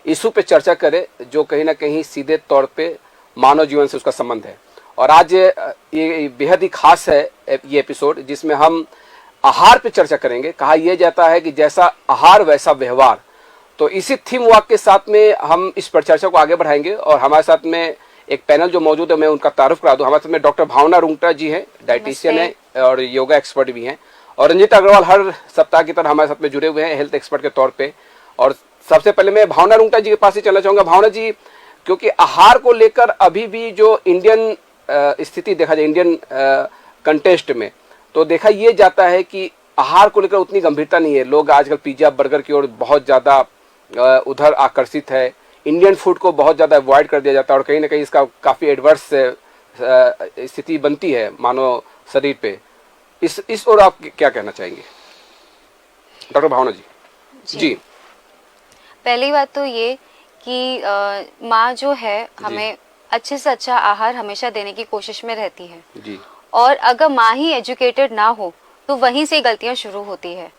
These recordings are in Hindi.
इशू पे चर्चा करें जो कहीं ना कहीं सीधे तौर पे मानव जीवन से उसका संबंध है। और आज ये बेहद ही खास है ये एपिसोड, जिसमें हम आहार पे चर्चा करेंगे। कहा यह जाता है कि जैसा आहार वैसा व्यवहार। तो इसी थीम वाक्य के साथ में हम इस पर चर्चा को आगे बढ़ाएंगे। और हमारे साथ में एक पैनल जो मौजूद है, मैं उनका तारुफ करा दूं। हमारे साथ में डॉक्टर भावना रुंगटा जी हैं, डाइटिशियन है और योगा एक्सपर्ट भी हैं। और रंजीता अग्रवाल हर सप्ताह की तरह हमारे साथ में जुड़े हुए हैं हेल्थ एक्सपर्ट के तौर पे। और सबसे पहले मैं भावना रुंगटा जी के पास ही चलना चाहूंगा। भावना जी, क्योंकि आहार को लेकर अभी भी जो इंडियन स्थिति देखा जाए, इंडियन कंटेस्ट में, तो देखा यह जाता है कि आहार को लेकर उतनी गंभीरता नहीं है। लोग आजकल पिज्जा बर्गर की ओर बहुत ज्यादा उधर आकर्षित है। इंडियन फूड को बहुत ज्यादा अवॉइड कर दिया जाता है और कहीं ना कहीं इसका काफी एडवर्स स्थिति बनती है मानव शरीर पे। इस ओर आप क्या कहना चाहेंगे डॉक्टर भावना जी? जी, पहली बात तो ये कि माँ जो है हमें अच्छे से अच्छा आहार हमेशा देने की कोशिश में रहती है जी। और अगर माँ ही एजुकेटेड ना हो तो वहीं से गलतियां शुरू होती है।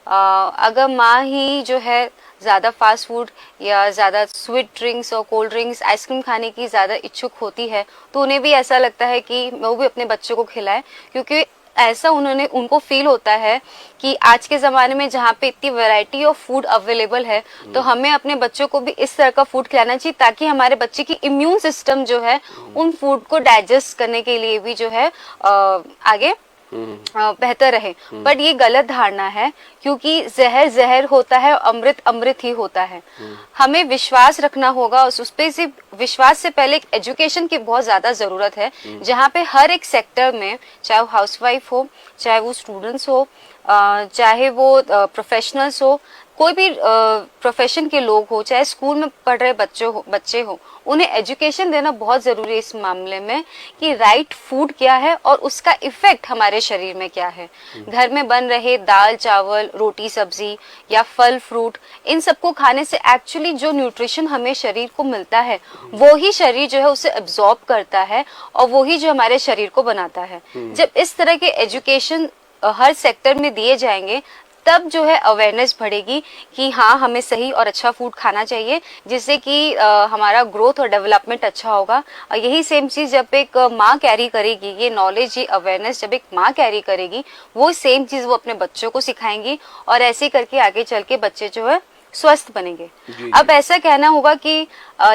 अगर माँ ही जो है ज़्यादा फास्ट फूड या ज़्यादा स्वीट ड्रिंक्स और कोल्ड ड्रिंक्स आइसक्रीम खाने की ज़्यादा इच्छुक होती है तो उन्हें भी ऐसा लगता है कि वो भी अपने बच्चों को खिलाए, क्योंकि ऐसा उनको फील होता है कि आज के ज़माने में जहाँ पे इतनी वैरायटी ऑफ फूड अवेलेबल है तो हमें अपने बच्चों को भी इस तरह का फूड खिलाना चाहिए ताकि हमारे बच्चे की इम्यून सिस्टम जो है उन फूड को डाइजेस्ट करने के लिए भी जो है आगे बेहतर रहे। बट ये गलत धारणा है, क्योंकि जहर जहर होता है, अमृत अमृत ही होता है। हमें विश्वास रखना होगा, उस पे से विश्वास से पहले एक एजुकेशन की बहुत ज्यादा जरूरत है, जहाँ पे हर एक सेक्टर में, चाहे वो हाउसवाइफ हो, चाहे वो स्टूडेंट्स हो, चाहे वो प्रोफेशनल्स हो, कोई भी प्रोफेशन के लोग हो, चाहे स्कूल में पढ़ रहे बच्चे हो, उन्हें एजुकेशन देना बहुत जरूरी है इस मामले में कि राइट फूड क्या है और उसका इफेक्ट हमारे शरीर में क्या है। घर में बन रहे दाल चावल रोटी सब्जी या फल फ्रूट, इन सबको खाने से एक्चुअली जो न्यूट्रिशन हमें शरीर को मिलता है वो ही शरीर जो है उसे एब्जॉर्ब करता है और वो ही जो हमारे शरीर को बनाता है। जब इस तरह के एजुकेशन हर सेक्टर में दिए जाएंगे तब जो है अवेयरनेस बढ़ेगी कि हाँ हमें सही और अच्छा फूड खाना चाहिए, जिससे कि हमारा ग्रोथ और डेवलपमेंट अच्छा होगा। और यही सेम चीज जब एक माँ कैरी करेगी, ये नॉलेज ये अवेयरनेस जब एक माँ कैरी करेगी, वो सेम चीज वो अपने बच्चों को सिखाएंगी और ऐसे करके आगे चल के बच्चे जो है स्वस्थ बनेंगे। अब ऐसा कहना होगा कि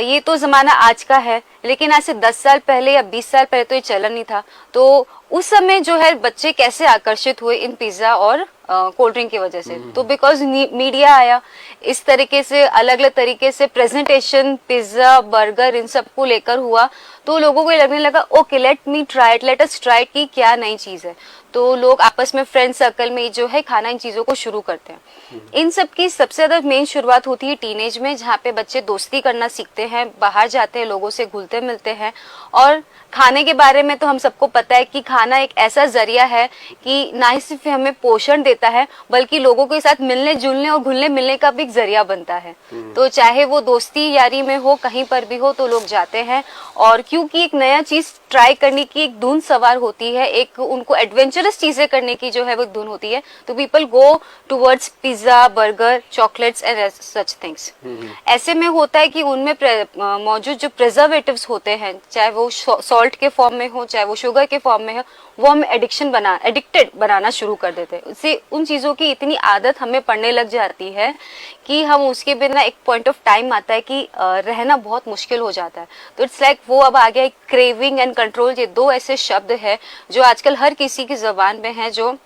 ये तो जमाना आज का है, लेकिन आज से 10 साल पहले या 20 साल पहले तो ये चलन नहीं था। तो उस समय जो है बच्चे कैसे आकर्षित हुए इन पिज्जा और कोल्ड ड्रिंक की वजह से? तो बिकॉज मीडिया आया, इस तरीके से अलग अलग तरीके से प्रेजेंटेशन पिज्जा बर्गर इन सब को लेकर हुआ, तो लोगों को ये लगने लगा ओके लेट अस ट्राई की क्या नई चीज है। तो लोग आपस में फ्रेंड सर्कल में जो है खाना इन चीजों को शुरू करते हैं। इन सब की सबसे ज्यादा मेन शुरुआत होती है टीनेज में, जहाँ पे बच्चे दोस्ती करना सीखते हैं, बाहर जाते हैं, लोगों से घुलते मिलते हैं। और खाने के बारे में तो हम सबको पता है कि खाना एक ऐसा जरिया है कि ना ही सिर्फ हमें पोषण देता है बल्कि लोगों के साथ मिलने जुलने और घुलने मिलने का भी एक जरिया बनता है। तो चाहे वो दोस्ती यारी में हो, कहीं पर भी हो, तो लोग जाते हैं। और क्योंकि एक नया चीज ट्राई करने की एक धुन सवार होती है, एक उनको एडवेंचरस चीजें करने की जो है वो धुन होती है, तो people go towards pizza burger chocolates and such things. ऐसे में होता है कि उनमें मौजूद जो प्रिजर्वेटिव्स होते हैं, चाहे वो सॉल्ट के फॉर्म में हो चाहे वो शुगर के फॉर्म में हो, वो हमें एडिक्टेड बनाना शुरू कर देते हैं। उससे उन चीजों की इतनी आदत हमें पड़ने लग जाती है कि हम उसके बिना एक पॉइंट ऑफ टाइम आता है कि रहना बहुत मुश्किल हो जाता है। तो इट्स लाइक वो अब आ गया क्रेविंग एंड कंट्रोल, ये दो ऐसे शब्द है जो आजकल हर किसी की जबान में है, जो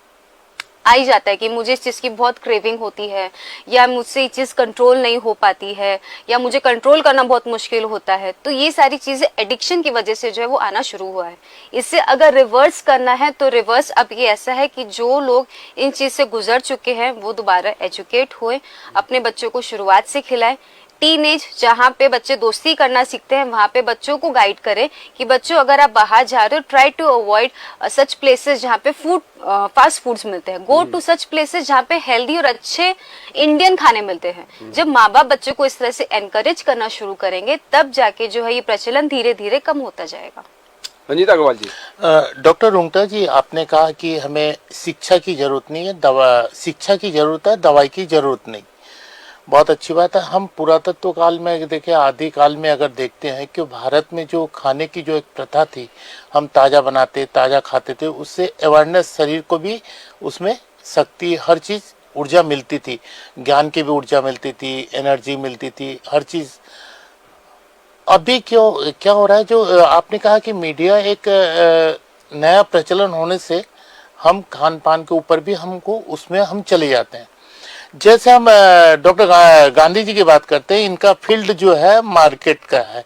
आई जाता है कि मुझे इस चीज की बहुत क्रेविंग होती है, या मुझसे ये चीज कंट्रोल नहीं हो पाती है, या मुझे कंट्रोल करना बहुत मुश्किल होता है। तो ये सारी चीजें एडिक्शन की वजह से जो है वो आना शुरू हुआ है। इससे अगर रिवर्स करना है तो रिवर्स अब ये ऐसा है कि जो लोग इन चीज से गुजर चुके हैं वो दोबारा एजुकेट हुए, अपने बच्चों को शुरुआत से खिलाएं। टीनेज जहाँ पे बच्चे दोस्ती करना सीखते हैं वहाँ पे बच्चों को गाइड करें कि बच्चों अगर आप बाहर जा रहे हो try to avoid such places जहाँ पे फास्ट फूड्स मिलते हैं, गो टू सच प्लेसेस जहाँ पे हेल्दी और अच्छे इंडियन खाने मिलते हैं। जब माँ बाप बच्चों को इस तरह से एनकरेज करना शुरू करेंगे तब जाके जो है ये प्रचलन धीरे धीरे कम होता जाएगा। रंजीता अग्रवाल जी। डॉक्टर रुंगटा जी, आपने कहा कि हमें शिक्षा की जरूरत नहीं है, शिक्षा की जरूरत है, दवाई की जरूरत नहीं। बहुत अच्छी बात है। हम पुरातत्व काल में देखें, आदि काल में अगर देखते हैं कि भारत में जो खाने की जो एक प्रथा थी, हम ताज़ा बनाते ताज़ा खाते थे, उससे अवेयरनेस, शरीर को भी उसमें शक्ति, हर चीज़ ऊर्जा मिलती थी, ज्ञान की भी ऊर्जा मिलती थी, एनर्जी मिलती थी, हर चीज़। अभी क्यों क्या हो रहा है, जो आपने कहा कि मीडिया एक नया प्रचलन होने से हम खान पान के ऊपर भी हमको उसमें हम चले जाते हैं। जैसे हम डॉक्टर गांधी जी की बात करते हैं, इनका फील्ड जो है मार्केट का है,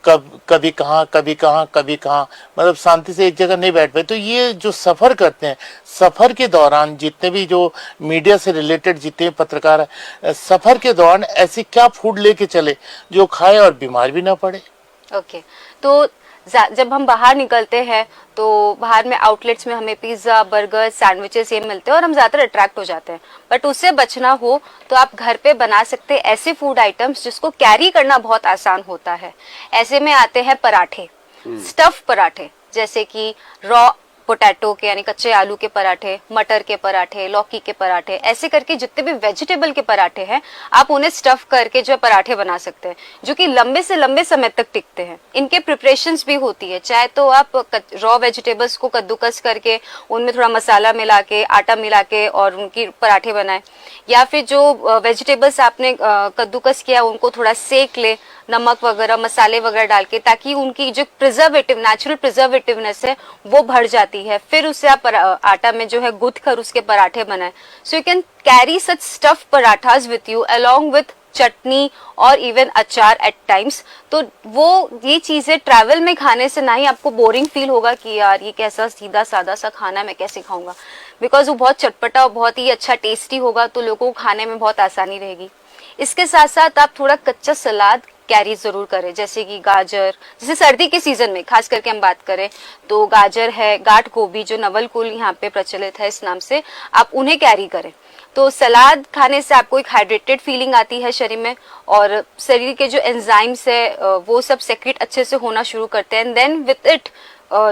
कभी कहाँ कभी कहाँ कभी कहाँ, मतलब शांति से एक जगह नहीं बैठ पाए। तो ये जो सफ़र करते हैं, सफ़र के दौरान जितने भी जो मीडिया से रिलेटेड जितने पत्रकार हैं, सफ़र के दौरान ऐसे क्या फूड लेके चले जो खाए और बीमार भी ना पड़े? ओके, तो जब हम बाहर निकलते हैं तो बाहर में आउटलेट्स में हमें पिज्जा, बर्गर, सैंडविचेस ये मिलते हैं और हम ज्यादातर अट्रैक्ट हो जाते हैं। बट उससे बचना हो तो आप घर पे बना सकते हैं ऐसे फूड आइटम्स जिसको कैरी करना बहुत आसान होता है। ऐसे में आते हैं पराठे, स्टफ पराठे, जैसे कि रॉ पोटैटो के यानी कच्चे आलू के पराठे, मटर के पराठे, लौकी के पराठे, ऐसे करके जितने भी वेजिटेबल के पराठे हैं आप उन्हें स्टफ करके जो पराठे बना सकते हैं, जो कि लंबे से लंबे समय तक टिकते हैं। इनके प्रिपरेशंस भी होती है, चाहे तो आप रॉ वेजिटेबल्स को कद्दूकस करके उनमें थोड़ा मसाला मिला के, आटा मिला के और उनकी पराठे बनाए, या फिर जो वेजिटेबल्स आपने कद्दूकस किया उनको थोड़ा सेक ले नमक वगैरह मसाले वगैरह डाल के, ताकि उनकी जो प्रिजर्वेटिव, नेचुरल प्रिजर्वेटिवनेस है वो बढ़ जाती है। फिर उससे आप आटा में जो है गूंथ कर उसके पराठे बनाए। So you can carry such stuff parathas with you along with chutney और इवन अचार एट टाइम्स। तो वो ये चीजें ट्रैवल में खाने से ना ही आपको बोरिंग फील होगा कि यार ये कैसा सीधा सादा सा खाना मैं कैसे खाऊंगा, बिकॉज वो बहुत चटपटा और बहुत ही अच्छा टेस्टी होगा, तो लोगों को खाने में बहुत आसानी रहेगी। इसके साथ साथ आप थोड़ा कच्चा सलाद कैरी जरूर करें, जैसे कि गाजर, जैसे सर्दी के सीजन में खास करके हम बात करें तो गाजर है, गाठ गोभी जो नवलकुल यहाँ पे प्रचलित है इस नाम से, आप उन्हें कैरी करें। तो सलाद खाने से आपको एक हाइड्रेटेड फीलिंग आती है शरीर में, और शरीर के जो एंजाइम्स है वो सब सेक्रेट अच्छे से होना शुरू करते हैं। And then with it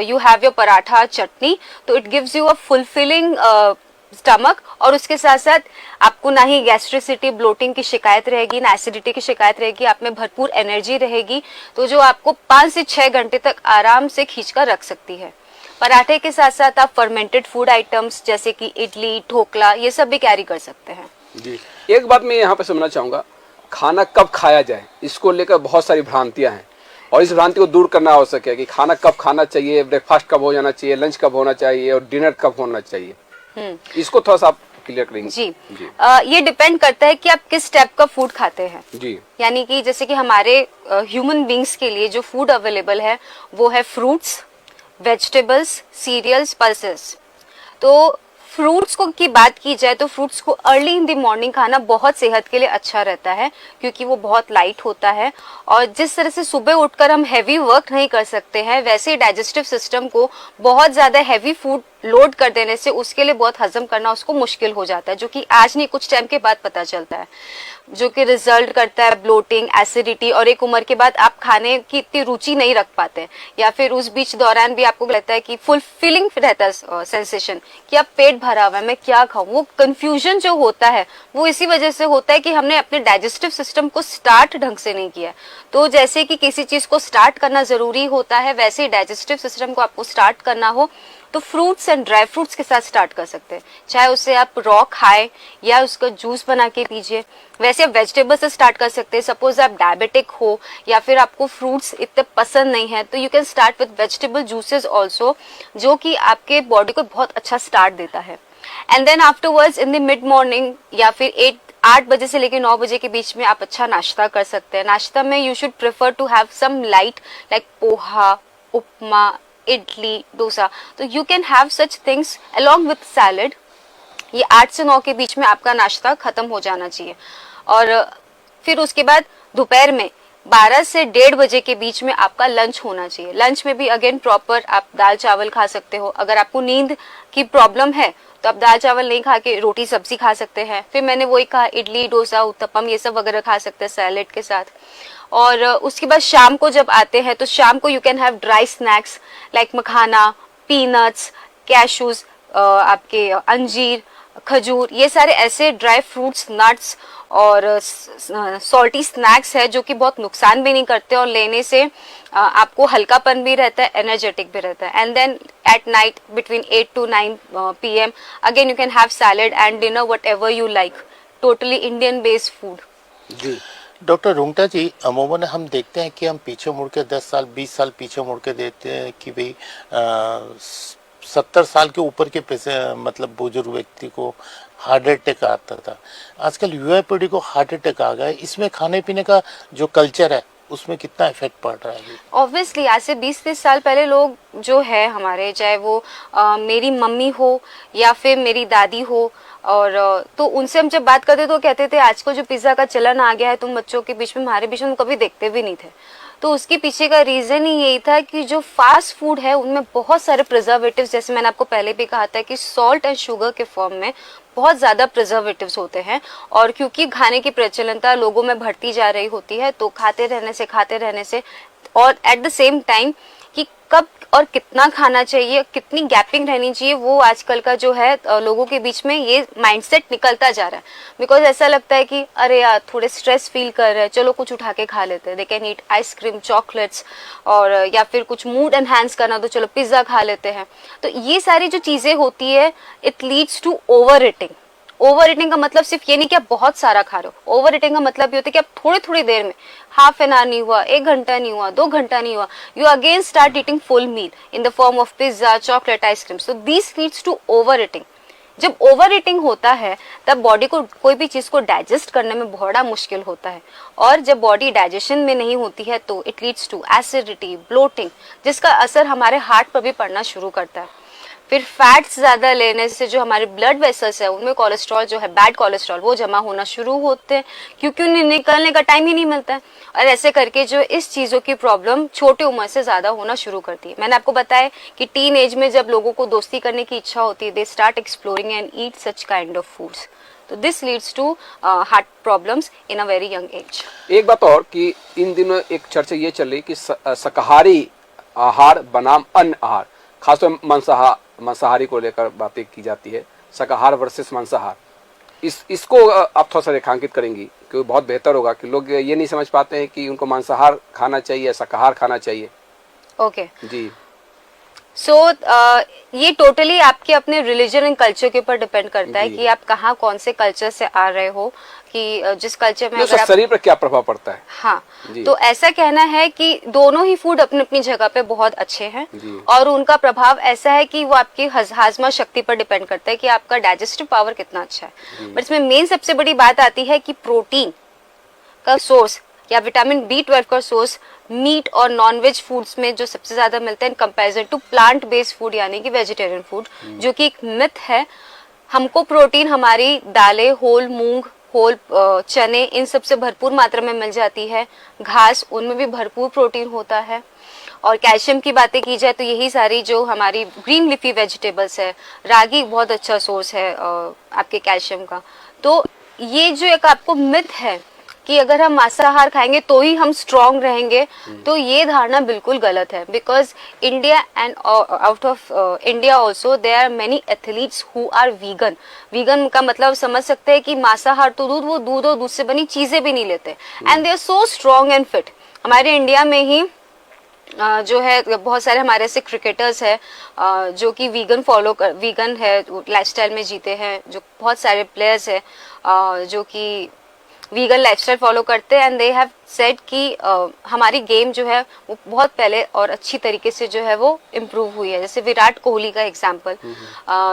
you have your paratha chutney, तो it gives you a fulfilling stomach, और उसके साथ साथ आपको ना ही गैस्ट्रिसिटी, ब्लोटिंग की शिकायत रहेगी, ना एसिडिटी की शिकायत रहेगी, आप में भरपूर एनर्जी रहेगी, तो जो आपको 5 से 6 घंटे तक आराम से खींचकर रख सकती है। पराठे के साथ साथ आप फर्मेंटेड फूड आइटम्स जैसे कि इडली, ढोकला, ये सब भी कैरी कर सकते हैं। जी, एक बात मैं यहाँ पे समझना चाहूंगा, खाना कब खाया जाए, इसको लेकर बहुत सारी भ्रांतियां हैं, और इस भ्रांति को दूर करना आवश्यक है कि खाना कब खाना चाहिए, ब्रेकफास्ट कब हो जाना चाहिए, लंच कब होना चाहिए और डिनर कब होना चाहिए, इसको थोड़ा सा आप क्लियर करेंगे? जी, ये डिपेंड करता है कि आप किस टाइप का फूड खाते हैं। जी, यानी कि जैसे कि हमारे ह्यूमन बींग्स के लिए जो फूड अवेलेबल है वो है फ्रूट्स, वेजिटेबल्स, सीरियल्स, पल्सेस। तो फ्रूट्स को की बात की जाए तो फ्रूट्स को अर्ली इन द मॉर्निंग खाना बहुत सेहत के लिए अच्छा रहता है, क्योंकि वो बहुत लाइट होता है, और जिस तरह से सुबह उठकर हम हैवी वर्क नहीं कर सकते हैं, वैसे डाइजेस्टिव सिस्टम को बहुत ज्यादा हैवी फूड लोड कर देने से उसके लिए बहुत हजम करना उसको मुश्किल हो जाता है, जो कि आज नहीं कुछ टाइम के बाद पता चलता है, जो कि रिजल्ट करता है ब्लोटिंग, एसिडिटी, और एक उम्र के बाद आप खाने की इतनी रुचि नहीं रख पाते, या फिर उस बीच दौरान भी आपको लगता है कि फुलफिलिंग रहता है सेंसेशन कि अब पेट भरा हुआ है, मैं क्या खाऊं। वो कंफ्यूजन जो होता है वो इसी वजह से होता है कि हमने अपने डाइजेस्टिव सिस्टम को स्टार्ट ढंग से नहीं किया। तो जैसे कि किसी चीज को स्टार्ट करना जरूरी होता है, वैसे ही डाइजेस्टिव सिस्टम को आपको स्टार्ट करना हो तो फ्रूट्स एंड ड्राई फ्रूट्स के साथ स्टार्ट कर सकते हैं, चाहे उसे आप रॉ खाए या उसका जूस बना के पीजिए। वैसे आप वेजिटेबल से स्टार्ट कर सकते हैं, सपोज आप डायबिटिक हो या फिर आपको फ्रूट्स इतने पसंद नहीं है तो you can start with vegetable juices also, जो कि आपके बॉडी को बहुत अच्छा स्टार्ट देता है। And then afterwards in the mid morning या फिर 8 बजे से लेकर 9 बजे के बीच में आप अच्छा नाश्ता कर सकते हैं। नाश्ता में you should prefer to have some light like poha, upma, idli, dosa, तो you can have such things along with salad. ये 8 से 9 के बीच में आपका नाश्ता खत्म हो जाना चाहिए, और फिर उसके बाद दोपहर में 12 से 1:30 बजे के बीच में आपका लंच होना चाहिए। लंच में भी अगेन प्रॉपर आप दाल चावल खा सकते हो। अगर आपको नींद की प्रॉब्लम है तो आप दाल चावल नहीं खा के रोटी सब्जी खा सकते हैं। फिर मैंने वही कहा, इडली, डोसा, उत्तपम ये सब वगैरह खा सकते हैं सैलेड के साथ। और उसके बाद शाम को जब आते हैं तो शाम को you can have dry snacks like makhana, peanuts, cashews, आपके अंजीर, खजूर, ये सारे ऐसे ड्राई फ्रूट्स, नट्स और सॉल्टी स्नैक्स है जो कि बहुत नुकसान भी नहीं करते और लेने से आपको हल्कापन भी रहता है, एनर्जेटिक भी रहता है. And then at night between 8 to 9 PM again you can have salad and dinner whatever you like. Totally Indian based food. जी डॉक्टर रुंगटा जी, अमूमन हम देखते हैं कि हम पीछे मुड़ के 10 साल 20 साल पीछे मुड़ के देखते हैं कि भाई 70 साल के ऊपर के मतलब बुजुर्ग व्यक्ति को हार्ट अटैक आता था. आजकल युवा पीढ़ी को हार्ट अटैक आ गया है. इसमें खाने पीने का जो कल्चर है उसमें कितना इफेक्ट पड़ रहा है? ऑब्वियसली आज से 20-30 साल पहले लोग जो है हमारे, चाहे वो मेरी मम्मी हो या फिर मेरी दादी हो, और तो उनसे हम जब बात करते तो कहते थे आजकल जो पिज्जा का चलन आ गया है तुम बच्चों के बीच में, हमारे बीच में कभी देखते भी नहीं थे. तो उसके पीछे का रीजन ही यही था कि जो फास्ट फूड है उनमें बहुत सारे प्रिजर्वेटिव्स, जैसे मैंने आपको पहले भी कहा था कि सॉल्ट एंड शुगर के फॉर्म में बहुत ज्यादा प्रिजर्वेटिव्स होते हैं. और क्योंकि खाने की प्रचलनता लोगों में बढ़ती जा रही होती है तो खाते रहने से और एट द सेम टाइम कि कब और कितना खाना चाहिए, कितनी गैपिंग रहनी चाहिए, वो आजकल का जो है लोगों के बीच में ये माइंडसेट निकलता जा रहा है. बिकॉज ऐसा लगता है कि अरे यार थोड़े स्ट्रेस फील कर रहे हैं, चलो कुछ उठा के खा लेते हैं. They can eat ice cream, chocolates, और या फिर कुछ मूड एनहांस करना तो चलो पिज्जा खा लेते हैं. तो ये सारी जो चीजें होती है it leads to over eating. Over eating का मतलब सिर्फ ये नहीं कि आप बहुत सारा खा रहे हो. ओवर ईटिंग का मतलब ये होता है कि आप थोड़ी थोड़ी देर में, हाफ एन आवर नहीं हुआ, 1 घंटा नहीं हुआ, 2 घंटा नहीं हुआ, you again start eating full meal in the form of pizza, chocolate, ice cream. So this leads to over eating. जब ओवर ईटिंग होता है तब बॉडी को कोई भी चीज को डाइजेस्ट करने में बड़ा मुश्किल होता है. और जब बॉडी डाइजेशन में नहीं होती है तो it leads to acidity, bloating, जिसका असर हमारे हार्ट पर भी पड़ना शुरू करता है. फिर फैट्स ज्यादा लेने से जो हमारे ब्लड वेसल्स है उनमें कोलेस्ट्रॉल जो है, बैड कोलेस्ट्रॉल, वो जमा होना शुरू होते हैं क्योंकि उन्हें निकलने का टाइम ही नहीं मिलता है. और ऐसे करके जो इस चीजों की प्रॉब्लम छोटी उम्र से ज्यादा होना शुरू करती है. मैंने आपको बताया कि टीन एज में जब लोगों को दोस्ती करने की इच्छा होती है, they start exploring and eat such kind of foods. तो this leads to heart problems in a very young age. एक बात और कि इन दिनों एक चर्चा ये चल रही कि शाकाहारी आहार बनाम अन्य आहार, खासतौर मांसाहारी को लेकर बातें की जाती है, शाकाहार वर्सेस मांसाहार. इसको आप थोड़ा सा रेखांकित करेंगी क्योंकि बहुत बेहतर होगा कि लोग ये नहीं समझ पाते हैं कि उनको मांसाहार खाना चाहिए या शाकाहार खाना चाहिए. ओके जी. सो ये टोटली आपके अपने रिलीजन एंड कल्चर के ऊपर डिपेंड करता है कि आप कहाँ कौन से कल्चर से आ रहे हो, कि जिस कल्चर में अगर शरीर पर क्या प्रभाव पड़ता है. हाँ, तो ऐसा कहना है कि दोनों ही फूड अपनी अपनी जगह पे बहुत अच्छे हैं और उनका प्रभाव ऐसा है कि वो आपकी हाजमा शक्ति पर डिपेंड करता है कि आपका डाइजेस्टिव पावर कितना अच्छा है. बट इसमें मेन सबसे बड़ी बात आती है कि प्रोटीन का सोर्स या विटामिन B12 का सोर्स मीट और नॉनवेज फूड्स में जो सबसे ज्यादा मिलते हैं in comparison to plant based food यानी कि वेजिटेरियन फूड, जो कि एक मिथ है. हमको प्रोटीन हमारी दालें, होल मूंग, होल चने, इन सब से भरपूर मात्रा में मिल जाती है. घास, उनमें भी भरपूर प्रोटीन होता है. और कैल्शियम की बातें की जाए तो यही सारी जो हमारी ग्रीन लीफी वेजिटेबल्स है, रागी बहुत अच्छा सोर्स है आपके कैल्शियम का. तो ये जो एक आपको मिथ है कि अगर हम मांसाहार खाएंगे तो ही हम स्ट्रांग रहेंगे, तो ये धारणा बिल्कुल गलत है. Because India and out of India also there are many athletes who are vegan. Vegan का मतलब समझ सकते हैं कि मांसाहार तो वो दूध और दूध से बनी चीजें भी नहीं लेते and they are so strong and fit. हमारे इंडिया में ही जो है बहुत सारे हमारे ऐसे क्रिकेटर्स है जो कि वीगन है, लाइफस्टाइल में जीते हैं. जो बहुत सारे प्लेयर्स है जो कि वीगन लाइफस्टाइल फॉलो करते हैं एंड दे हैव सेड कि हमारी गेम जो है वो बहुत पहले और अच्छी तरीके से जो है वो इम्प्रूव हुई है. जैसे विराट कोहली का एग्जांपल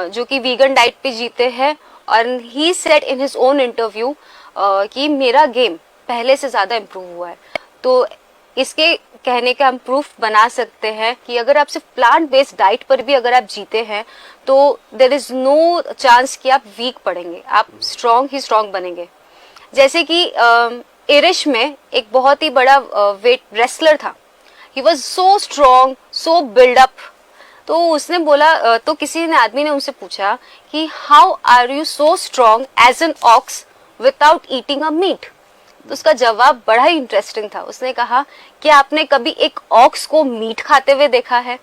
जो कि वीगन डाइट पे जीते हैं और he said in his own interview कि मेरा गेम पहले से ज्यादा इम्प्रूव हुआ है. तो इसके कहने का हम प्रूफ बना सकते हैं कि अगर आप सिर्फ प्लांट बेस्ड डाइट पर भी अगर आप जीते हैं तो देयर इज नो चांस कि आप वीक पड़ेंगे, आप स्ट्रांग ही स्ट्रांग बनेंगे. जैसे कि इरिश में एक बहुत ही बड़ा वेट रेसलर था. He was so strong, so build up. तो उसने बोला तो किसी ने आदमी ने उनसे पूछा कि how are you so strong as an ox without eating a meat. तो उसका जवाब बड़ा ही इंटरेस्टिंग था. उसने कहा कि आपने कभी एक ऑक्स को मीट खाते हुए देखा है?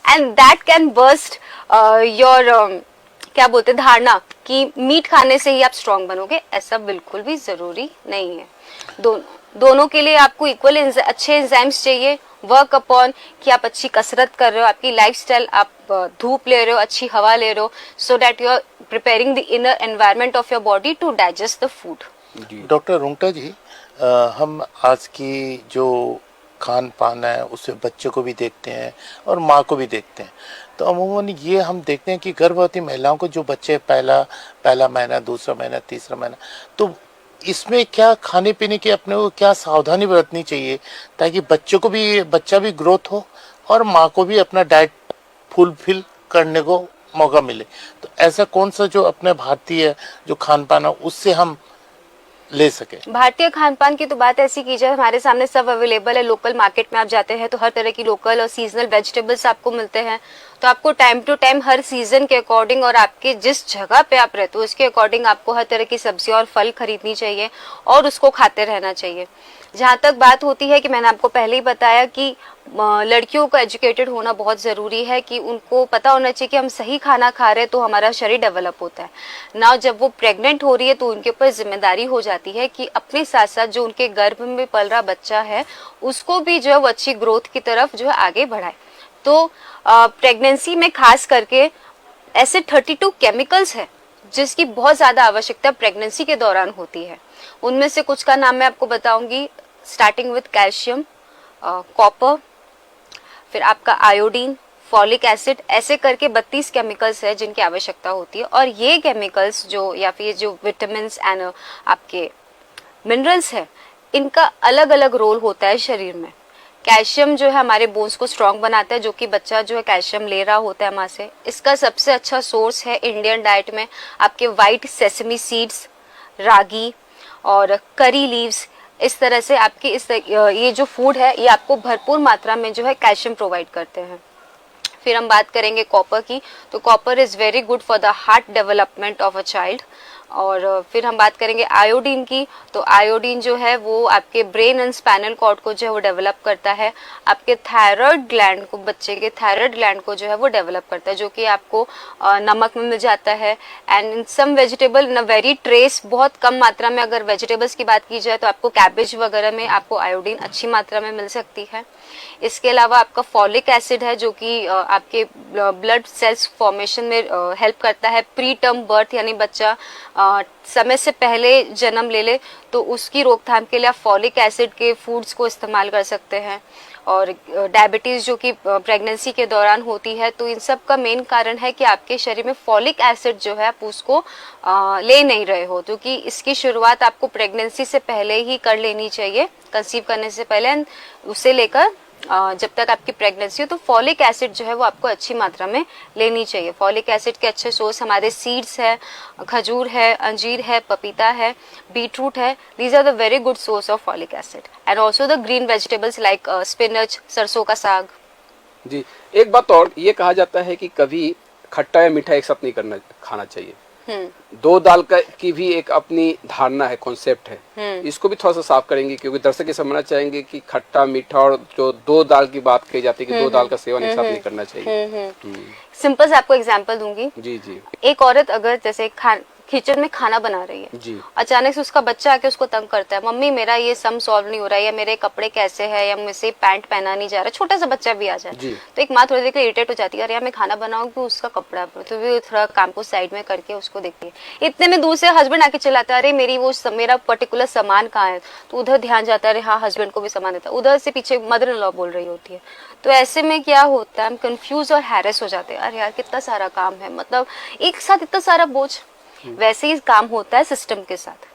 And that can burst your क्या बोलते हैं धारणा कि मीट खाने से ही आप स्ट्रांग बनोगे, ऐसा बिल्कुल भी जरूरी नहीं है। दोनों के लिए आपको इक्वल अच्छे एंजाइम्स चाहिए। वर्क अपॉन कि आप अच्छी कसरत कर रहे हो, आपकी लाइफस्टाइल, आप धूप ले रहे हो, अच्छी हवा ले रहे हो, so that you are preparing the inner environment of your body to digest the food. Doctor Rungta ji, हम आज की जो खान पान है उसे बच्चों को भी देखते हैं और माँ को भी देखते हैं। तो अमूमन ये हम देखते हैं कि गर्भवती महिलाओं को जो बच्चे पहला महीना, दूसरा महीना, तीसरा महीना, तो इसमें क्या खाने पीने की अपने को क्या सावधानी बरतनी चाहिए ताकि बच्चा भी ग्रोथ हो और माँ को भी अपना डाइट फुलफिल करने को मौका मिले। तो ऐसा कौन सा जो अपने भारतीय जो खान पान है उससे हम ले सके? भारतीय खान पान की तो बात ऐसी की जाए, हमारे सामने सब अवेलेबल है। लोकल मार्केट में आप जाते हैं तो हर तरह की लोकल और सीजनल वेजिटेबल्स आपको मिलते हैं। तो आपको टाइम टू टाइम हर सीजन के अकॉर्डिंग और आपके जिस जगह पे आप रहते हो उसके अकॉर्डिंग आपको हर तरह की सब्जी और फल खरीदनी चाहिए और उसको खाते रहना चाहिए। जहाँ तक बात होती है कि मैंने आपको पहले ही बताया कि लड़कियों को एजुकेटेड होना बहुत ज़रूरी है, कि उनको पता होना चाहिए कि हम सही खाना खा रहे हैं तो हमारा शरीर डेवलप होता है ना। जब वो प्रेग्नेंट हो रही है तो उनके ऊपर जिम्मेदारी हो जाती है कि अपने साथ साथ जो उनके गर्भ में पल रहा बच्चा है उसको भी जो है वो अच्छी ग्रोथ की तरफ जो है आगे बढ़ाए। तो प्रेगनेंसी में खास करके ऐसे 32 केमिकल्स है जिसकी बहुत ज़्यादा आवश्यकता प्रेगनेंसी के दौरान होती है। उनमें से कुछ का नाम मैं आपको बताऊंगी, स्टार्टिंग विथ कैल्शियम, कॉपर, फिर आपका आयोडीन, फॉलिक एसिड, ऐसे करके 32 केमिकल्स है जिनकी आवश्यकता होती है। और ये केमिकल्स जो या फिर जो विटामिन एंड आपके मिनरल्स है, इनका अलग अलग रोल होता है शरीर में। कैल्शियम जो है हमारे बोन्स को स्ट्रांग बनाता है, जो कि बच्चा जो है कैल्शियम ले रहा होता है माँ से। इसका सबसे अच्छा सोर्स है इंडियन डाइट में आपके वाइट सेसमी सीड्स, रागी और करी लीव्स। इस तरह से आपकी ये जो फूड है ये आपको भरपूर मात्रा में जो है कैल्शियम प्रोवाइड करते हैं। फिर हम बात करेंगे कॉपर की, तो copper is very good for the heart development of a child. और फिर हम बात करेंगे आयोडीन की, तो आयोडीन जो है वो आपके ब्रेन एंड स्पाइनल कॉर्ड को जो है वो डेवलप करता है। आपके थायराइड ग्लैंड को, बच्चे के थायराइड ग्लैंड को जो है वो डेवलप करता है, जो कि आपको नमक में मिल जाता है। And in some vegetable in a very trace, बहुत कम मात्रा में अगर वेजिटेबल्स की बात की जाए तो आपको कैबेज वगैरह में आपको आयोडीन अच्छी मात्रा में मिल सकती है। इसके अलावा आपका फॉलिक एसिड है जो कि आपके ब्लड सेल्स फॉर्मेशन में हेल्प करता है। प्री टर्म बर्थ यानी बच्चा समय से पहले जन्म ले ले तो उसकी रोकथाम के लिए आप फॉलिक एसिड के फूड्स को इस्तेमाल कर सकते हैं। और डायबिटीज जो कि प्रेगनेंसी के दौरान होती है, तो इन सब का मेन कारण है कि आपके शरीर में फॉलिक एसिड जो है आप उसको ले नहीं रहे हो, क्योंकि इसकी शुरुआत आपको प्रेगनेंसी से पहले ही कर लेनी चाहिए, कंसीव करने से पहले। उसे लेकर जब तक आपकी प्रेगनेंसी हो तो फॉलिक एसिड जो है वो आपको अच्छी मात्रा में लेनी चाहिए। फॉलिक एसिड के अच्छे सोर्स हमारे सीड्स है, खजूर है, अंजीर है, पपीता है, बीटरूट है। These are the very good source of folic acid. And also the green vegetables like spinach, सरसों का साग। जी, एक बात और, ये कहा जाता है कि कभी खट्टा या मीठा एक साथ नहीं खाना चाहिए। दो दाल की भी एक अपनी धारणा है, कॉन्सेप्ट है। इसको भी थोड़ा सा साफ करेंगे क्योंकि दर्शक ये समझना चाहेंगे कि खट्टा मीठा और जो दो दाल की बात कही जाती है कि दो दाल का सेवन एक साथ नहीं करना चाहिए। सिंपल से आपको एग्जांपल दूंगी। जी जी। एक औरत अगर जैसे किचन में खाना बना रही है जी, अचानक से उसका बच्चा आके उसको तंग करता है, मम्मी मेरा ये सम सॉल्व नहीं हो रहा है, या मेरे कपड़े कैसे है, या मुझसे पैंट पहना नहीं जा रहा, छोटा सा बच्चा भी आ जाए तो एक माँ थोड़ी देर के इरिटेट हो जाती है, अरे यार मैं खाना बनाऊंगी उसका कपड़ा, तो भी थोड़ा काम को साइड में करके उसको देखती है। इतने में दूसरे हस्बैंड आके चलाता है, अरे मेरा पर्टिकुलर सामान कहाँ है, तो उधर ध्यान जाता है, अरे हाँ हस्बैंड को भी सामान देता है, उधर से पीछे मदर इन लॉ बोल रही होती है। तो ऐसे में क्या होता है, हम कंफ्यूज और हैरेस हो जाते हैं, अरे यार कितना सारा काम है, मतलब एक साथ इतना सारा बोझ। वैसे ही काम होता है सिस्टम के साथ।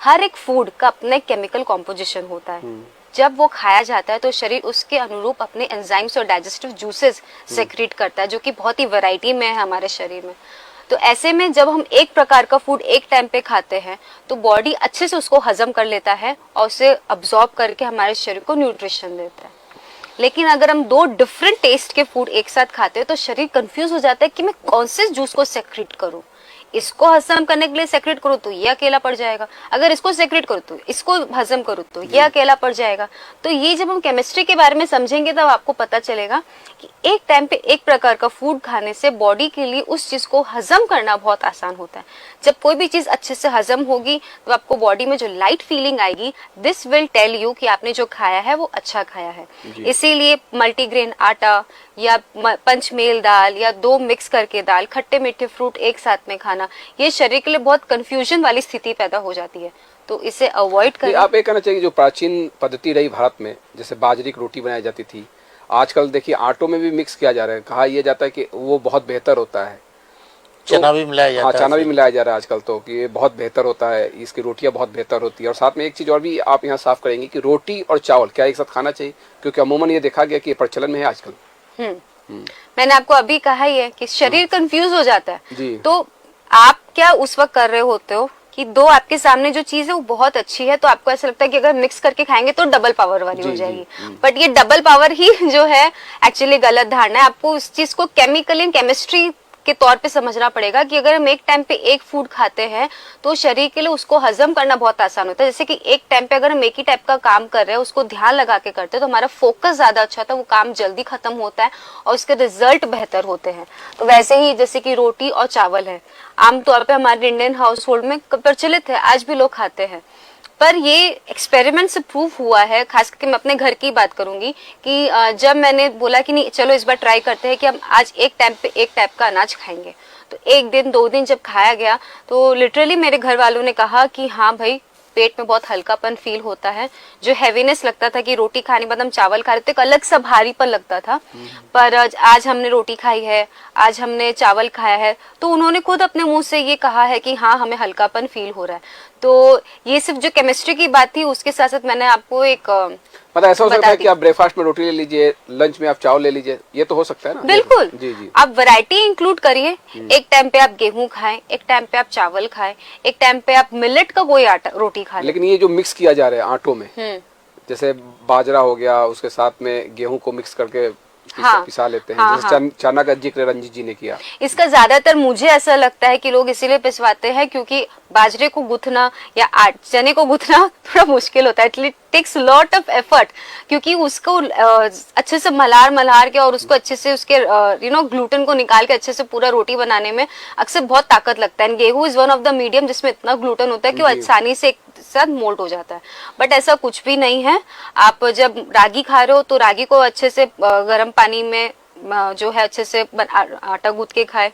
हर एक फूड का अपना केमिकल कॉम्पोजिशन होता है। जब वो खाया जाता है तो शरीर उसके अनुरूप अपने एंजाइम्स और डाइजेस्टिव जूसेस सेक्रेट करता है, जो कि बहुत ही वैरायटी में है हमारे शरीर में। तो ऐसे में जब हम एक प्रकार का फूड एक टाइम पे खाते हैं तो बॉडी अच्छे से उसको हजम कर लेता है और उसे अब्सॉर्ब करके हमारे शरीर को न्यूट्रिशन देता है। लेकिन अगर हम दो डिफरेंट टेस्ट के फूड एक साथ खाते हैं तो शरीर कंफ्यूज हो जाता है कि मैं कौन से जूस को सेक्रेट करूं। इसको हजम करने के लिए सेक्रेट करो तो ये अकेला पड़ जाएगा, अगर इसको सेक्रेट करो तो इसको हजम करो तो ये अकेला पड़ जाएगा। तो ये जब हम केमिस्ट्री के बारे में समझेंगे तब आपको पता चलेगा कि एक टाइम पे एक प्रकार का फूड खाने से बॉडी के लिए उस चीज को हजम करना बहुत आसान होता है। जब कोई भी चीज अच्छे से हजम होगी तो आपको बॉडी में जो लाइट फीलिंग आएगी, दिस विल टेल यू कि आपने जो खाया है वो अच्छा खाया है। इसीलिए मल्टीग्रेन आटा या पंचमेल दाल या 2 मिक्स करके दाल, खट्टे मीठे फ्रूट एक साथ में खाना, ये शरीर के लिए बहुत कंफ्यूजन वाली स्थिति पैदा हो जाती है, तो इसे अवॉइड करें। आप ये कहना चाहिए जो प्राचीन पद्धति रही भारत में, जैसे बाजरे की रोटी बनाई जाती थी, आजकल देखिए आटों में भी मिक्स किया जा रहा है, कहा यह जाता है कि वो बहुत बेहतर होता है, चना भी मिलाया जाता है। हाँ, चना भी मिलाया जा रहा है आजकल, तो कि ये बहुत बेहतर होता है, इसकी रोटियां बहुत बेहतर होती है। और साथ में एक चीज और भी आप यहाँ साफ करेंगे कि रोटी और चावल क्या एक साथ खाना चाहिए, क्योंकि अमूमन ये देखा गया कि ये प्रचलन में है आजकल। मैंने आपको अभी कहा ही है कि शरीर कंफ्यूज हो जाता है जी। तो आप क्या उस वक्त कर रहे होते हो कि 2 आपके सामने जो चीज है वो बहुत अच्छी है, तो आपको ऐसा लगता है कि अगर मिक्स करके खाएंगे तो डबल पावर वाली हो जाएगी, बट ये डबल पावर ही जो है एक्चुअली गलत धारणा है। आपको उस चीज को केमिकल एंड केमिस्ट्री के तौर पे समझना पड़ेगा कि अगर हम एक टाइम पे एक फूड खाते हैं तो शरीर के लिए उसको हजम करना बहुत आसान होता है। जैसे कि एक टाइम पे अगर हम एक ही टाइप का काम कर रहे हैं, उसको ध्यान लगा के करते हैं, तो हमारा फोकस ज्यादा अच्छा होता है, वो काम जल्दी खत्म होता है और उसके रिजल्ट बेहतर होते हैं। तो वैसे ही जैसे कि रोटी और चावल है, आमतौर पे हमारे इंडियन हाउस होल्ड में प्रचलित है, आज भी लोग खाते हैं, पर ये एक्सपेरिमेंट से प्रूव हुआ है, खास करके मैं अपने घर की बात करूंगी कि जब मैंने बोला कि नहीं चलो इस बार ट्राई करते हैं कि हम आज एक टाइम पे एक टाइप का अनाज खाएंगे, तो 1 दिन 2 दिन जब खाया गया तो लिटरली मेरे घर वालों ने कहा कि हाँ भाई पेट में बहुत हल्कापन फील होता है, जो हैवीनेस लगता था कि रोटी खाने के बाद हम चावल खा रहे थे, एक अलग सा भारीपन लगता था, पर आज हमने रोटी खाई है, आज हमने चावल खाया है, तो उन्होंने खुद अपने मुंह से ये कहा है कि हाँ हमें हल्कापन फील हो रहा है। तो ये सिर्फ जो केमिस्ट्री की बात थी, उसके साथ साथ मैंने आपको एक मतलब ऐसा हो सकता है कि आप ब्रेकफास्ट में रोटी ले लीजिए, लंच में आप चावल ले लीजिए, ये तो हो सकता है ना। बिल्कुल जी जी। आप वैरायटी इंक्लूड करिए, एक टाइम पे आप गेहूं खाएं, एक टाइम पे आप चावल खाएं, एक टाइम पे आप मिलेट का कोई आटा रोटी खा लें। लेकिन ये जो मिक्स किया जा रहा है आटों में, जैसे बाजरा हो गया, उसके साथ में गेहूं को मिक्स करके पिसा लेते हैं, जैसे चना का जिक्र रंजीत जी ने किया। इसका ज्यादातर मुझे ऐसा लगता है कि लोग इसीलिए पिसवाते हैं क्योंकि बाजरे को गुथना या चने को गुथना थोड़ा मुश्किल होता है, it takes lot of effort, क्योंकि उसको अच्छे से मलार के और उसको अच्छे से उसके ग्लूटेन को निकाल के अच्छे से पूरा रोटी बनाने में अक्सर बहुत ताकत लगता है। गेहूं is one of the medium जिसमें इतना ग्लूटेन होता है कि वो आसानी से एक साथ मोल्ट हो जाता है, बट ऐसा कुछ भी नहीं है। आप जब रागी खा रहे हो तो रागी को अच्छे से गर्म पानी में जो है अच्छे से आटा गूंथ के खाए,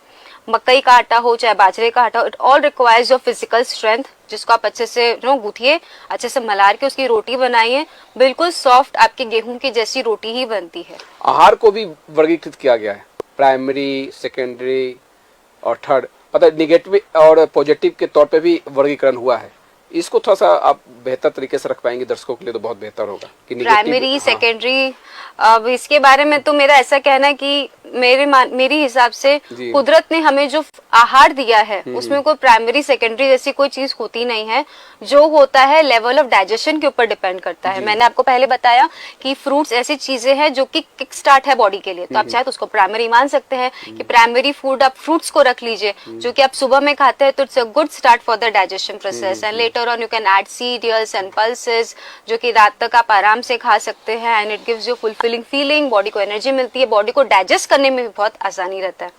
मकई का आटा हो चाहे बाजरे का आटा हो, it all requires your physical strength, जिसको आप अच्छे से गूंथिए, अच्छे से मलार के उसकी रोटी बनाइए, बिल्कुल सॉफ्ट आपके गेहूं की जैसी रोटी ही बनती है। आहार को भी वर्गीकृत किया गया है, प्राइमरी, सेकेंडरी और थर्ड, मतलब निगेटिव और पॉजिटिव के तौर पे भी वर्गीकरण हुआ है। इसको थोड़ा सा आप बेहतर तरीके से रख पाएंगे दर्शकों के लिए तो बहुत बेहतर होगा कि प्राइमरी सेकेंडरी। अब इसके बारे में तो मेरा ऐसा कहना है कि मेरी हिसाब से कुदरत ने हमें जो आहार दिया है उसमें कोई प्राइमरी सेकेंडरी जैसी कोई चीज होती नहीं है, जो होता है लेवल ऑफ डाइजेशन के ऊपर डिपेंड करता है। मैंने आपको पहले बताया कि फ्रूट्स ऐसी चीजें हैं जो कि किक स्टार्ट है बॉडी के लिए, तो आप चाहे तो उसको प्राइमरी मान सकते हैं कि प्राइमरी फूड आप फ्रूट्स को रख लीजिए, जो कि आप सुबह में खाते हैं, तो it's a good start for the digestion process, and later on you can add cereals and pulses, जो कि रात तक आप आराम से खा सकते हैं, and it gives you fulfilling feeling, body को एनर्जी मिलती है, बॉडी को डाइजेस्ट करने में भी बहुत आसानी रहता है।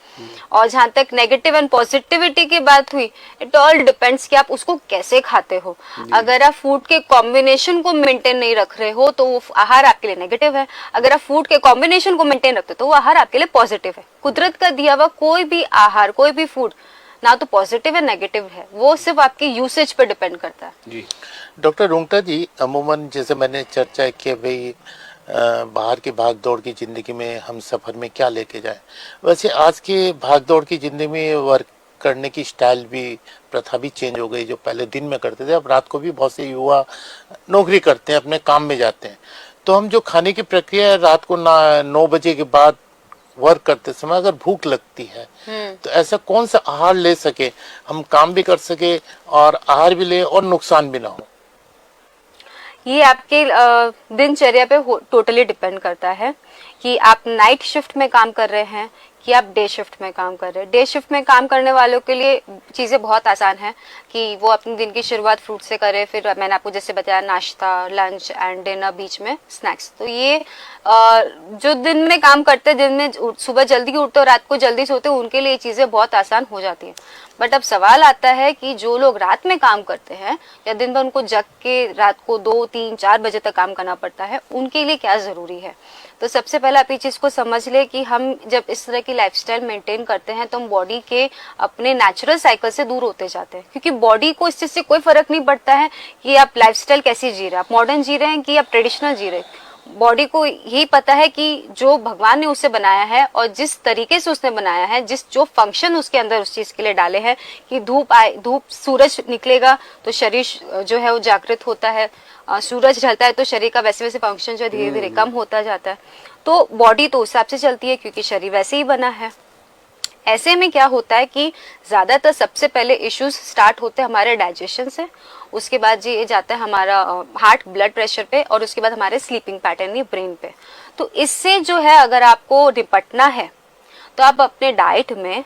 और जहां तक नेगेटिव एंड पॉजिटिविटी की बात हुई, इट ऑल डिपेंड्स कि आप उसको कैसे खाते हो। अगर आप फूड के कॉम्बिनेशन को मेंटेन नहीं रख रहे हो तो वो आहार आपके लिए नेगेटिव है, अगर आप फूड के कॉम्बिनेशन को मेंटेन रखते हो तो वो आहार आपके लिए पॉजिटिव है। कुदरत का दिया हुआ कोई भी आहार, कोई भी फूड ना तो पॉजिटिव है नेगेटिव है, वो सिर्फ आपकी यूसेज पे डिपेंड करता है। जी डॉक्टर रुंगटा जी, अमूमन जैसे मैंने चर्चा की भाई बाहर की भाग दौड़ की जिंदगी में हम सफर में क्या लेके जाएं, वैसे आज के भाग दौड़ की जिंदगी में वर्क करने की स्टाइल भी, प्रथा भी चेंज हो गई। जो पहले दिन में करते थे अब रात को भी बहुत से युवा नौकरी करते हैं, अपने काम में जाते हैं, तो हम जो खाने की प्रक्रिया है रात को 9 बजे के बाद वर्क करते समय अगर भूख लगती है तो ऐसा कौन सा आहार ले सके हम काम भी कर सके और आहार भी ले और नुकसान भी ना हो? ये आपके दिनचर्या पे टोटली डिपेंड करता है कि आप नाइट शिफ्ट में काम कर रहे हैं कि आप डे शिफ्ट में काम कर रहे हैं। डे शिफ्ट में काम करने वालों के लिए चीज़ें बहुत आसान है कि वो अपने दिन की शुरुआत फ्रूट से करें, फिर मैंने आपको जैसे बताया नाश्ता, लंच एंड डिनर, बीच में स्नैक्स। तो ये जो दिन में काम करते हैं, दिन में सुबह जल्दी उठते और रात को जल्दी सोते हैं, उनके लिए ये चीज़ें बहुत आसान हो जाती हैं। बट अब सवाल आता है कि जो लोग रात में काम करते हैं या दिन भर उनको जग के रात को 2, 3, 4 बजे तक काम करना पड़ता है, उनके लिए क्या ज़रूरी है। तो सबसे पहले आप ये चीज़ को समझ ले कि हम जब इस तरह की लाइफस्टाइल मेंटेन करते हैं तो हम बॉडी के अपने नेचुरल साइकिल से दूर होते जाते हैं, क्योंकि बॉडी को इस चीज़ से कोई फर्क नहीं पड़ता है कि आप लाइफस्टाइल कैसी जी रहे हैं, आप मॉडर्न जी रहे हैं कि आप ट्रेडिशनल जी रहे हैं। बॉडी को यही पता है कि जो भगवान ने उसे बनाया है और जिस तरीके से उसने बनाया है, जो फंक्शन उसके अंदर उस चीज के लिए डाले हैं कि धूप सूरज निकलेगा तो शरीर जो है वो जागृत होता है, सूरज ढलता है तो शरीर का वैसे वैसे फंक्शन जो धीरे धीरे कम होता जाता है। तो बॉडी तो उस हिसाब से चलती है क्योंकि शरीर वैसे ही बना है। ऐसे में क्या होता है कि ज्यादातर सबसे पहले इश्यूज स्टार्ट होते हैं हमारे डाइजेशन से, उसके बाद ये जाता है हमारा हार्ट ब्लड प्रेशर पे, और उसके बाद हमारे स्लीपिंग पैटर्न, ये ब्रेन पे। तो इससे जो है अगर आपको निपटना है तो आप अपने डाइट में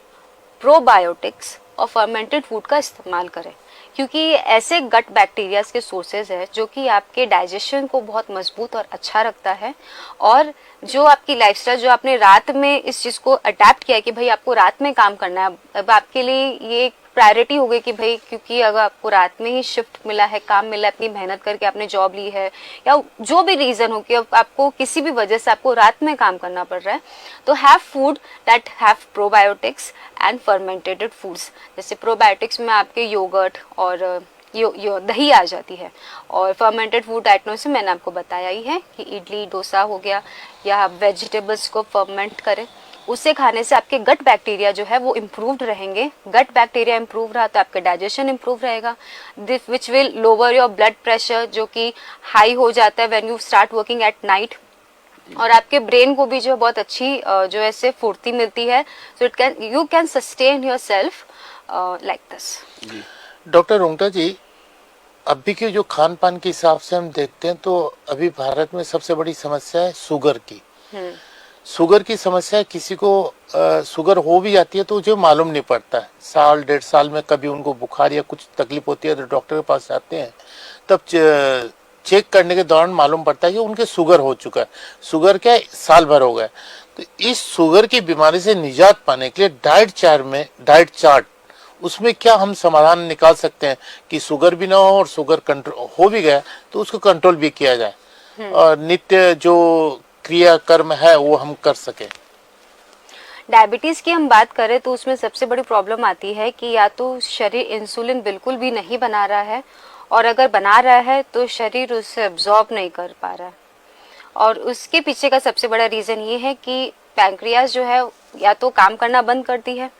प्रोबायोटिक्स और फर्मेंटेड फूड का इस्तेमाल करें, क्योंकि ये ऐसे गट बैक्टीरियाज के सोर्सेज है जो कि आपके डाइजेशन को बहुत मजबूत और अच्छा रखता है। और जो आपकी लाइफस्टाइल, जो आपने रात में इस चीज को अडेप्ट किया है कि भाई आपको रात में काम करना है, अब आपके लिए ये एक प्रायोरिटी हो गई कि भाई क्योंकि अगर आपको रात में ही शिफ्ट मिला है, काम मिला है, अपनी मेहनत करके आपने जॉब ली है, या जो भी रीजन हो कि अब आपको किसी भी वजह से आपको रात में काम करना पड़ रहा है, तो have food that have probiotics and fermented foods. जैसे प्रोबायोटिक्स में आपके योगर्ट और दही आ जाती है, और फर्मेंटेड फूड आइटम से मैंने आपको बताया ही है कि इडली डोसा हो गया, या आप वेजिटेबल्स को फर्मेंट करें, उसे खाने से आपके गट बैक्टीरिया जो है वो इम्प्रूव्ड रहेंगे। गट बैक्टीरिया इम्प्रूव रहा तो आपका डाइजेशन इम्प्रूव रहेगा, which will lower your blood pressure जो कि हाई हो जाता है when you start working at night. और आपके ब्रेन को भी जो बहुत अच्छी जो ऐसे फुर्ती मिलती है, so you can sustain yourself like this. Doctor Rungta ji, अभी के जो खान पान के हिसाब से हम देखते हैं तो अभी भारत में सबसे बड़ी समस्या है शुगर की। शुगर की समस्या, किसी को शुगर हो भी जाती है तो जो मालूम नहीं पड़ता है, साल 1.5 साल में कभी उनको बुखार या कुछ तकलीफ होती है तो डॉक्टर के पास जाते हैं, तब चेक करने के दौरान मालूम पड़ता है कि उनके शुगर हो चुका है। शुगर क्या है, साल भर हो गया। तो इस शुगर की बीमारी से निजात पाने के लिए डाइट चार्ट उसमें क्या हम समाधान निकाल सकते हैं कि शुगर भी ना हो और शुगर कंट्रोल हो भी गया तो उसको कंट्रोल भी किया जाए और नित्य जो क्रिया कर्म है वो हम कर सके। डायबिटीज की हम बात करें तो उसमें सबसे बड़ी प्रॉब्लम आती है कि या तो शरीर इंसुलिन बिल्कुल भी नहीं बना रहा है, और अगर बना रहा है तो शरीर उसे एब्जॉर्ब नहीं कर पा रहा है। और उसके पीछे का सबसे बड़ा रीजन ये है कि पैंक्रियाज जो है या तो काम करना बंद करती है,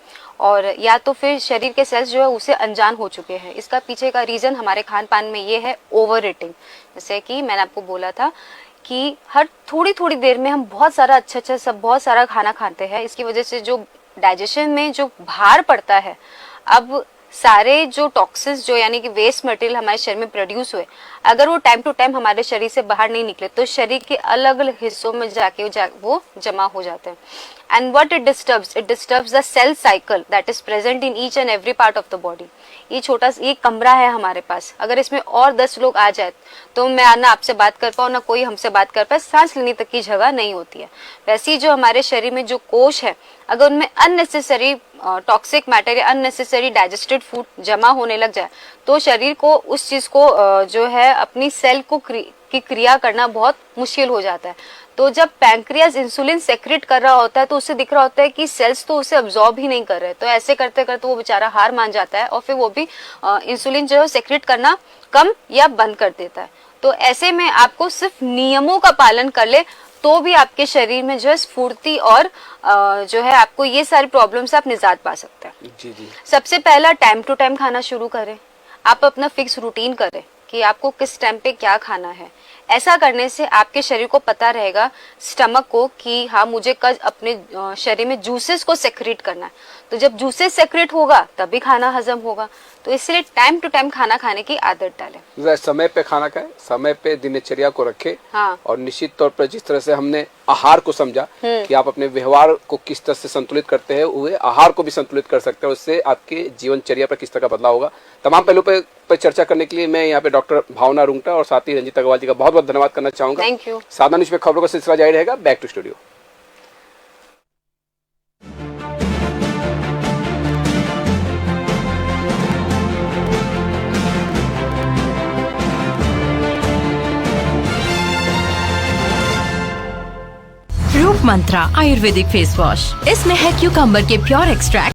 और या तो फिर शरीर के सेल्स जो है उसे अनजान हो चुके हैं। इसका पीछे का रीजन हमारे खान पान में ये है ओवर ईटिंग। जैसे कि मैंने आपको बोला था कि हर थोड़ी थोड़ी देर में हम बहुत सारा बहुत सारा खाना खाते हैं, इसकी वजह से जो डाइजेशन में जो भार पड़ता है, अब सारे जो टॉक्सिन्स जो यानी कि वेस्ट मटेरियल हमारे शरीर में प्रोड्यूस हुए, अगर वो टाइम टू टाइम हमारे शरीर से बाहर नहीं निकले तो शरीर के अलग अलग हिस्सों में वो जमा हो जाते हैं। And what it disturbs the cell cycle that is present in each and every part of the body. ये कमरा है हमारे पास, अगर इसमें और 10 लोग आ जाए तो मैं ना आपसे बात कर पाऊँ ना कोई हमसे बात कर पाए, सांस लेने तक की जगह नहीं होती है। वैसे ही जो हमारे शरीर में जो कोश है, अगर उनमें अननेसेसरी टॉक्सिक मैटर या अननेसेसरी डाइजेस्टेड फूड जमा होने लग जाए तो शरीर को उस चीज को जो है अपनी सेल को की क्रिया करना बहुत मुश्किल हो जाता है। तो जब पैंक्रियाज इंसुलिन सेक्रेट कर रहा होता है तो उसे दिख रहा होता है कि सेल्स तो उसे अब्सॉर्ब ही नहीं कर रहे, तो ऐसे करते करते वो बेचारा हार मान जाता है और फिर वो भी इंसुलिन जो है सेक्रेट करना कम या बंद कर देता है। तो ऐसे में आपको सिर्फ नियमों का पालन कर ले तो भी आपके शरीर में जो है स्फूर्ति और जो है आपको ये सारी प्रॉब्लम से आप निजात पा सकते हैं। जी। सबसे पहला टाइम टू टाइम खाना शुरू करें। आप अपना फिक्स रूटीन करें कि आपको किस टाइम पे क्या खाना है। ऐसा करने से आपके शरीर को पता रहेगा, स्टमक को, कि हाँ मुझे कल अपने शरीर में जूसेस को सेक्रेट करना है। तो जब जूसेस सेक्रेट होगा तभी खाना हजम होगा। तो इसलिए टाइम टू टाइम खाना खाने की आदत डालें। समय पे खाना खाएं, समय पे दिनचर्या को रखें। हाँ। और निश्चित तौर पर जिस तरह से हमने आहार को समझा कि आप अपने व्यवहार को किस तरह से संतुलित करते हैं, वो आहार को भी संतुलित कर सकते हैं। उससे आपके जीवनचर्या पर किस तरह का बदलाव होगा। तमाम पहलू पे चर्चा करने के लिए मैं यहाँ पे डॉक्टर भावना रुंगटा और साथ ही रंजीत अग्रवाल जी का बहुत बहुत धन्यवाद करना चाहूंगा। Thank you. साधना न्यूज पे खबरों का सिलसिला जारी रहेगा। Back to studio. Roop Mantra Ayurvedic face wash, इसमें है क्यूकम्बर के प्योर एक्सट्रैक्ट